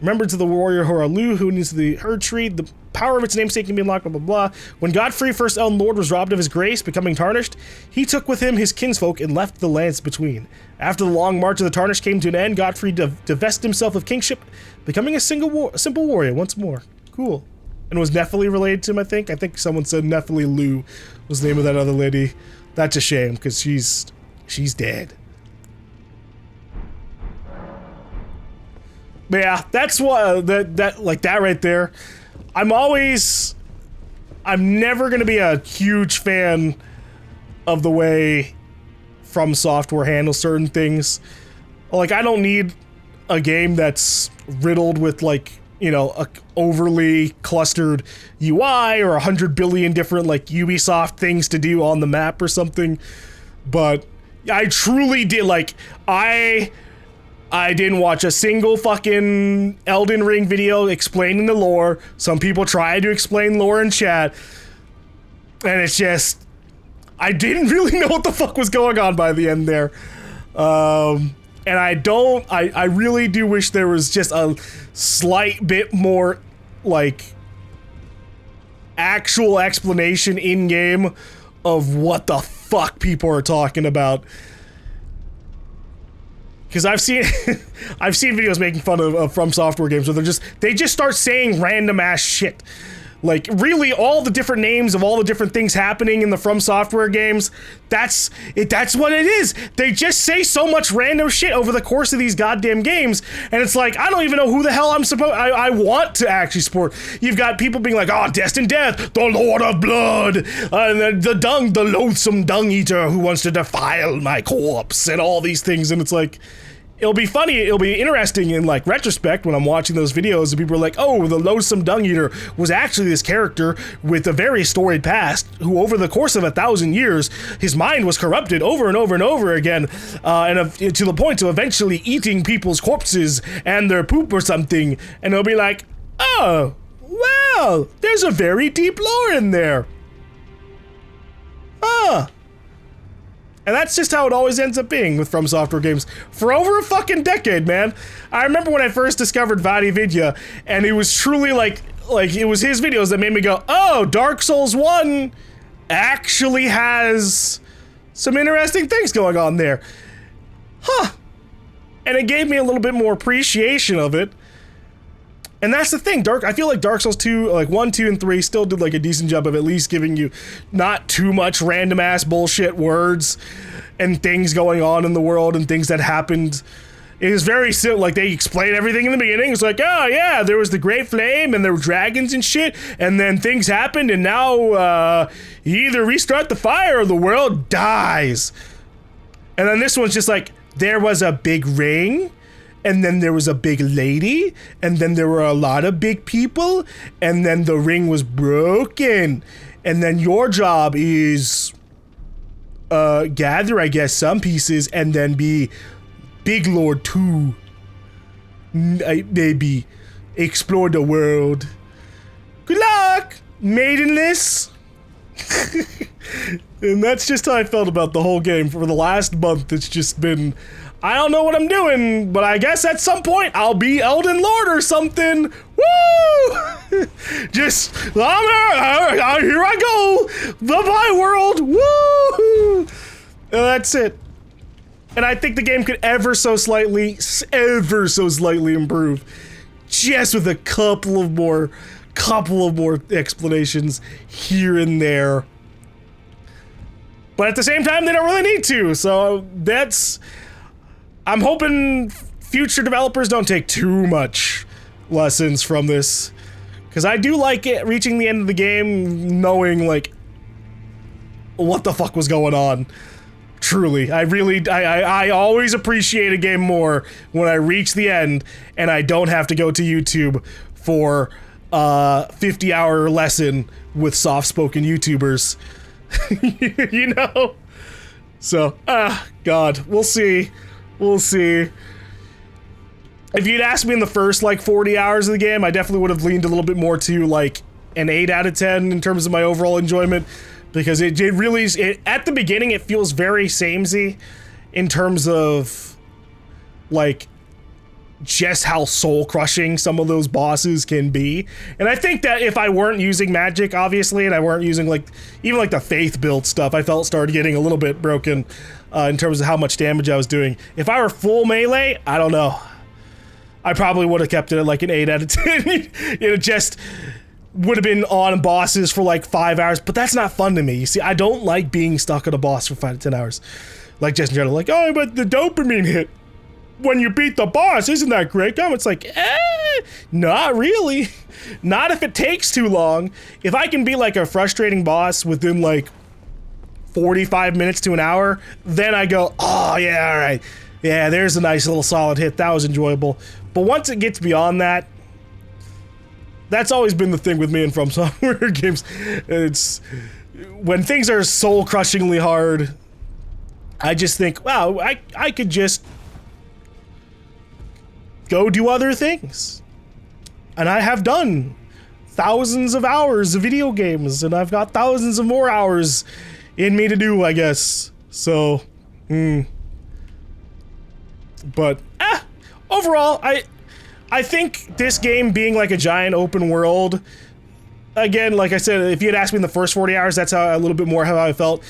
Remembrance of the warrior Horalu, who needs the Herd Tree. The power of its namesake can be unlocked, blah, blah, blah. When Godfrey, first Elden Lord, was robbed of his grace, becoming tarnished, he took with him his kinsfolk and left the lands between. After the long march of the tarnished came to an end, Godfrey divested himself of kingship, becoming a simple warrior once more. Cool. And was Nephili related to him, I think? I think someone said Nephili Lu was the name of that other lady. That's a shame, because she's dead. But yeah, that's what that right there. I'm never gonna be a huge fan of the way FromSoftware handles certain things. Like, I don't need a game that's riddled with like, you know, a overly clustered UI or 100 billion different like Ubisoft things to do on the map or something. But I truly did, like, I didn't watch a single fucking Elden Ring video explaining the lore. Some people tried to explain lore in chat, and it's just, I didn't really know what the fuck was going on by the end there. And I really do wish there was just a slight bit more, like, actual explanation in-game of what the fuck people are talking about. Because I've seen videos making fun of FromSoftware games where they just start saying random ass shit. Like, really, all the different names of all the different things happening in the FromSoftware games, that's what it is. They just say so much random shit over the course of these goddamn games, and it's like, I don't even know who the hell I want to actually support. You've got people being like, oh, Destined Death, the Lord of Blood, and the loathsome dung eater who wants to defile my corpse, and all these things, and it's like, it'll be funny, it'll be interesting in like retrospect when I'm watching those videos and people are like, oh, the loathsome dung eater was actually this character with a very storied past who over the course of 1,000 years, his mind was corrupted over and over and over again, and to the point of eventually eating people's corpses and their poop or something, and they'll be like, oh, well, there's a very deep lore in there. Huh. And that's just how it always ends up being with FromSoftware games for over a fucking decade, man. I remember when I first discovered Vadi Vidya, and it was truly like it was his videos that made me go, oh, Dark Souls 1 actually has some interesting things going on there. Huh. And it gave me a little bit more appreciation of it. And that's the thing, I feel like Dark Souls 2, like 1, 2, and 3 still did like a decent job of at least giving you not too much random ass bullshit words and things going on in the world and things that happened. It is very simple, like they explain everything in the beginning. It's like, oh yeah, there was the Great Flame and there were dragons and shit, and then things happened and now you either restart the fire or the world dies. And then this one's just like, there was a big ring, and then there was a big lady, and then there were a lot of big people, and then the ring was broken, and then your job is gather, I guess, some pieces, and then be Big Lord 2. Maybe explore the world. Good luck, maidenless. And that's just how I felt about the whole game for the last month. It's just been, I don't know what I'm doing, but I guess at some point I'll be Elden Lord or something. Woo! Just, here I go. Bye-bye world. Woo! And that's it. And I think the game could ever so slightly improve. Just with a couple of more explanations here and there. But at the same time, they don't really need to, so I'm hoping future developers don't take too much lessons from this. Because I do like it, reaching the end of the game, knowing, like, what the fuck was going on. Truly, I always appreciate a game more when I reach the end and I don't have to go to YouTube for 50-hour lesson with soft-spoken YouTubers. You know? So, God, we'll see. We'll see. If you'd asked me in the first, like, 40 hours of the game, I definitely would have leaned a little bit more to, like, an 8 out of 10 in terms of my overall enjoyment. Because it really is, at the beginning, it feels very samey in terms of, like, just how soul-crushing some of those bosses can be. And I think that if I weren't using magic, obviously, and I weren't using, like, even, like, the faith-built stuff, I felt started getting a little bit broken in terms of how much damage I was doing. If I were full melee, I don't know. I probably would have kept it at, like, an 8 out of 10. It just would have been on bosses for like 5 hours, but that's not fun to me. You see, I don't like being stuck on a boss for 5 to 10 hours. Like, just in general, like, oh, but the dopamine hit when you beat the boss, isn't that great? It's like, not really. Not if it takes too long. If I can be like a frustrating boss within like 45 minutes to an hour, then I go, oh yeah, all right. Yeah, there's a nice little solid hit. That was enjoyable. But once it gets beyond that, that's always been the thing with me in FromSoftware games. It's when things are soul-crushingly hard, I just think, wow, I could just go do other things. And I have done thousands of hours of video games, and I've got thousands of more hours in me to do, I guess. So, But, overall, I think this game being like a giant open world, again, like I said, if you had asked me in the first 40 hours, that's how a little bit more how I felt.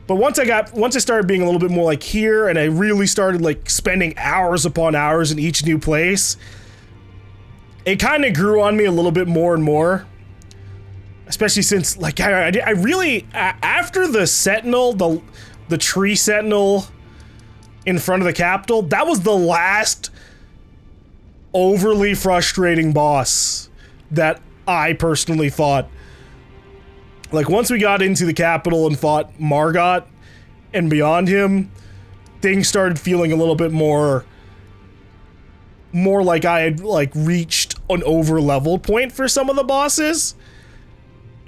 But once I started being a little bit more like here, and I really started like spending hours upon hours in each new place, it kind of grew on me a little bit more and more. Especially since, like, I really, after the Sentinel, the tree Sentinel in front of the Capitol, that was the last overly frustrating boss that I personally fought. Like, once we got into the Capitol and fought Margot and beyond him, things started feeling a little bit more like I had, like, reached an over-leveled point for some of the bosses.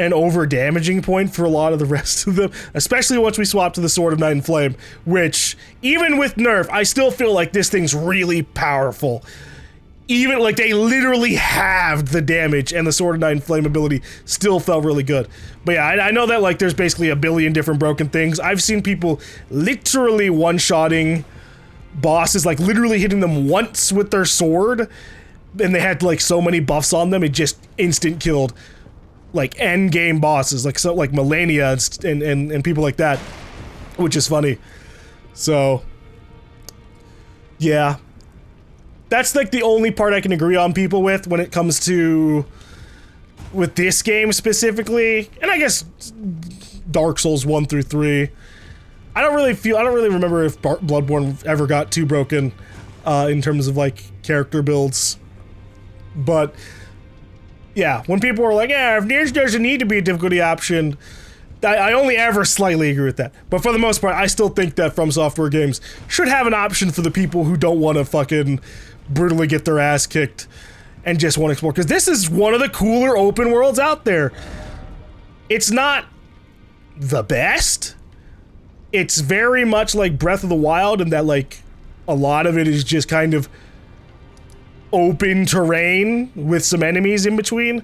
An over-damaging point for a lot of the rest of them. Especially once we swapped to the Sword of Night and Flame, which, even with nerf, I still feel like this thing's really powerful. even like they literally halved the damage, and the Sword of Night and Flame ability still felt really good. But yeah, I know that like there's basically a billion different broken things. I've seen people literally one-shotting bosses, like literally hitting them once with their sword, and they had like so many buffs on them, it just instant killed like end game bosses, like so like Melania and people like that, which is funny. So yeah, that's like the only part I can agree on people with when it comes to with this game specifically, and I guess Dark Souls 1 through 3. I don't really remember if Bloodborne ever got too broken in terms of like character builds. But yeah, when people were like, yeah, if there doesn't need to be a difficulty option, I only ever slightly agree with that. But for the most part, I still think that FromSoftware games should have an option for the people who don't want to fucking brutally get their ass kicked and just want to explore. Because this is one of the cooler open worlds out there. It's not the best. It's very much like Breath of the Wild in that like a lot of it is just kind of open terrain with some enemies in between.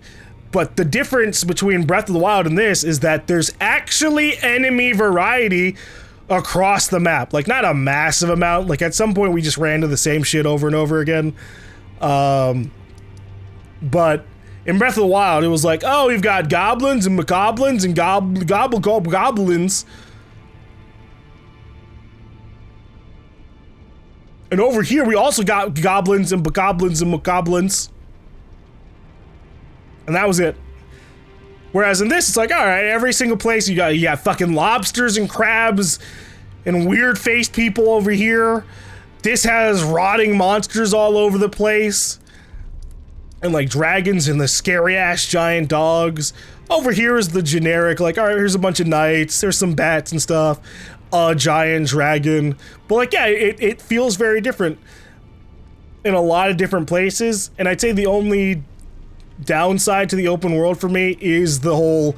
But the difference between Breath of the Wild and this is that there's actually enemy variety across the map. Like, not a massive amount. Like, at some point we just ran to the same shit over and over again. But in Breath of the Wild, it was like, oh, we've got goblins and magoblins and goblins. And over here, we also got goblins and bokoblins and mokoblins. And that was it. Whereas in this, it's like, all right, every single place you got fucking lobsters and crabs and weird-faced people over here. This has rotting monsters all over the place. And like dragons and the scary-ass giant dogs. Over here is the generic, like, all right, here's a bunch of knights. There's some bats and stuff. A giant dragon. But like, yeah, it feels very different in a lot of different places. And I'd say the only downside to the open world for me is the whole,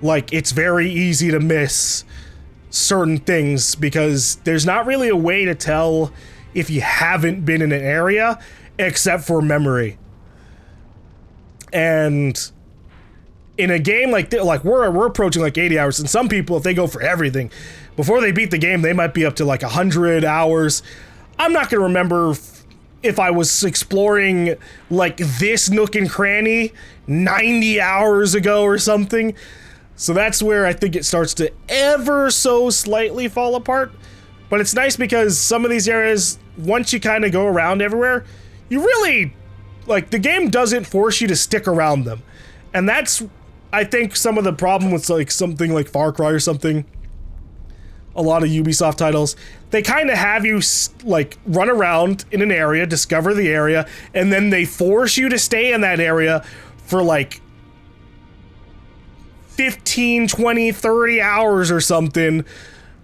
like, it's very easy to miss certain things because there's not really a way to tell if you haven't been in an area except for memory. And in a game like we're approaching like 80 hours, and some people, if they go for everything before they beat the game, they might be up to like 100 hours. I'm not gonna remember if I was exploring like this nook and cranny 90 hours ago or something. So that's where I think it starts to ever so slightly fall apart. But it's nice because some of these areas, once you kind of go around everywhere, you really, like, the game doesn't force you to stick around them. And that's, I think, some of the problem with like something like Far Cry or something. A lot of Ubisoft titles, they kind of have you like run around in an area, discover the area, and then they force you to stay in that area for like 15, 20, 30 hours or something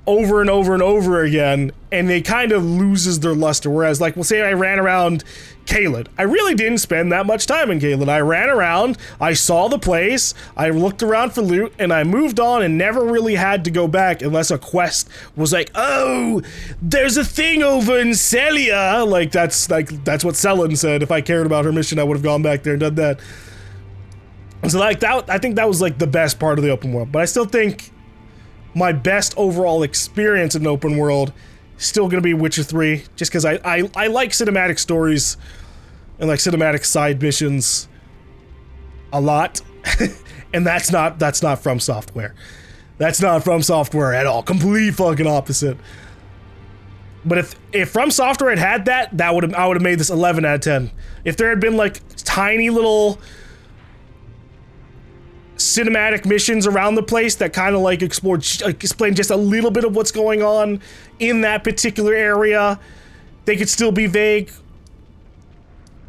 over and over and over again, and they kind of loses their luster. Whereas, like, we'll say I ran around Caelid. I really didn't spend that much time in Caelid. I ran around, I saw the place, I looked around for loot, and I moved on and never really had to go back unless a quest was like, oh, there's a thing over in Celia. Like, that's what Selen said. If I cared about her mission, I would have gone back there and done that. So like that, I think that was like the best part of the open world. But I still think my best overall experience in open world is still gonna be Witcher 3, just because I like cinematic stories and like cinematic side missions a lot. And that's not FromSoftware. That's not FromSoftware at all. Complete fucking opposite. But if FromSoftware had that, I would have made this 11 out of 10. If there had been like tiny little cinematic missions around the place that kind of like explain just a little bit of what's going on in that particular area, they could still be vague.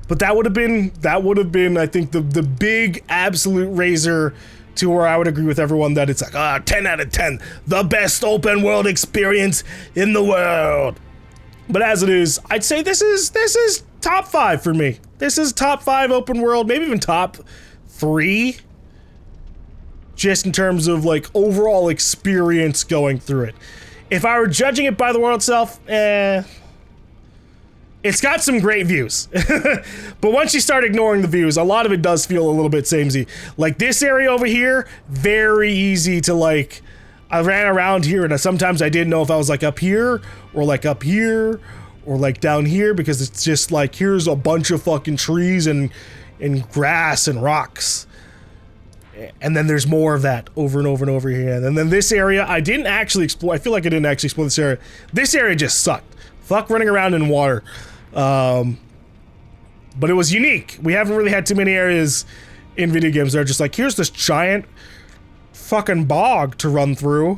But that would have been, I think, the big absolute razor to where I would agree with everyone that it's like, 10 out of 10, the best open world experience in the world. But as it is, I'd say this is top 5 for me. This is top 5 open world, maybe even top 3. Just in terms of like overall experience going through it. If I were judging it by the world itself, It's got some great views. But once you start ignoring the views, a lot of it does feel a little bit samey. Like this area over here, very easy to like, I ran around here and sometimes I didn't know if I was like up here or like up here or like down here because it's just like, here's a bunch of fucking trees and grass and rocks. And then there's more of that over and over and over here. And then this area, I didn't actually explore. I feel like I didn't actually explore this area. This area just sucked. Fuck running around in water. But it was unique. We haven't really had too many areas in video games that are just like, here's this giant fucking bog to run through.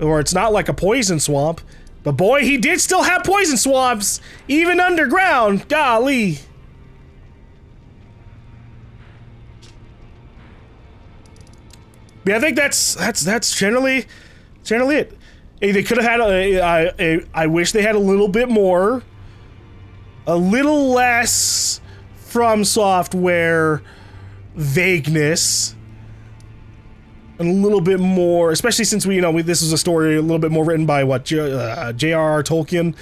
Or it's not like a poison swamp. But boy, he did still have poison swamps, even underground. Golly. Yeah, I think that's generally it. Hey, they could have had I wish they had a little bit more, a little less FromSoftware vagueness, and a little bit more, especially since this is a story a little bit more written by what J.R.R. Tolkien,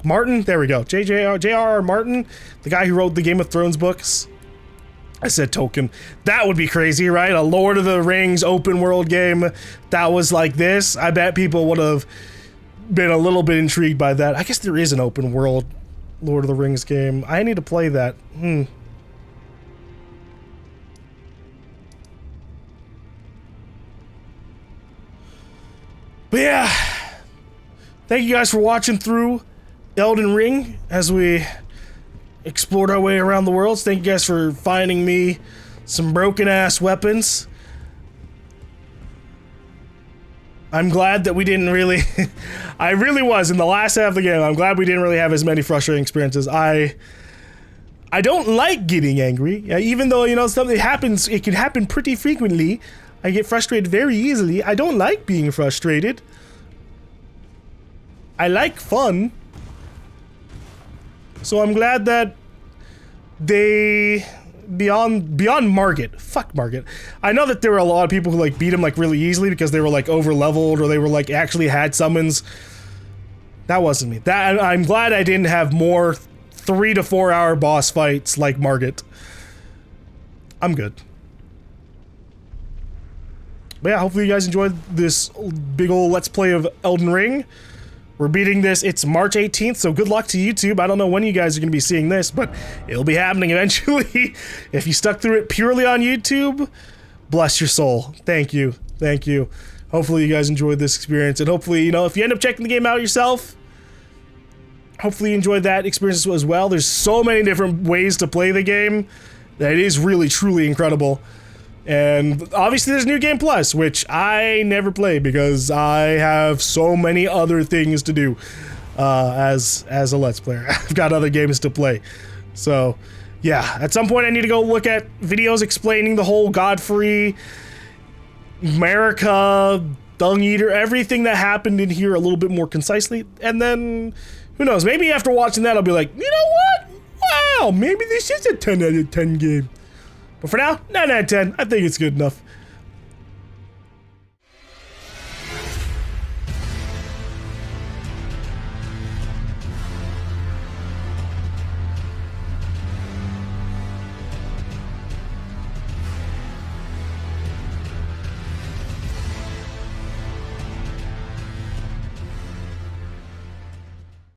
Martin. There we go, J.R.R. Martin, the guy who wrote the Game of Thrones books. I said Tolkien. That would be crazy, right? A Lord of the Rings open world game that was like this. I bet people would have been a little bit intrigued by that. I guess there is an open world Lord of the Rings game. I need to play that. But yeah, thank you guys for watching through Elden Ring as we explored our way around the world. Thank you guys for finding me some broken ass weapons. I'm glad that we didn't really I really was in the last half of the game. I'm glad we didn't really have as many frustrating experiences. I don't like getting angry. Even though, something happens, it can happen pretty frequently. I get frustrated very easily. I don't like being frustrated. I like fun. So I'm glad that they beyond Margit. Fuck Margit. I know that there were a lot of people who like beat him like really easily because they were like over leveled or they were like actually had summons. That wasn't me. I'm glad I didn't have more 3 to 4 hour boss fights like Margit. I'm good. But yeah, hopefully you guys enjoyed this big old Let's Play of Elden Ring. We're beating this. It's March 18th, so good luck to YouTube. I don't know when you guys are going to be seeing this, but it'll be happening eventually. If you stuck through it purely on YouTube, bless your soul. Thank you. Thank you. Hopefully you guys enjoyed this experience, and hopefully, if you end up checking the game out yourself, hopefully you enjoyed that experience as well. There's so many different ways to play the game that it is really, truly incredible. And obviously there's New Game Plus, which I never play because I have so many other things to do as a Let's Player. I've got other games to play. So, yeah, at some point I need to go look at videos explaining the whole Godfrey, America, Dung Eater, everything that happened in here a little bit more concisely. And then, who knows, maybe after watching that I'll be like, you know what? Wow, maybe this is a 10 out of 10 game. But for now, 9 out of 10. I think it's good enough.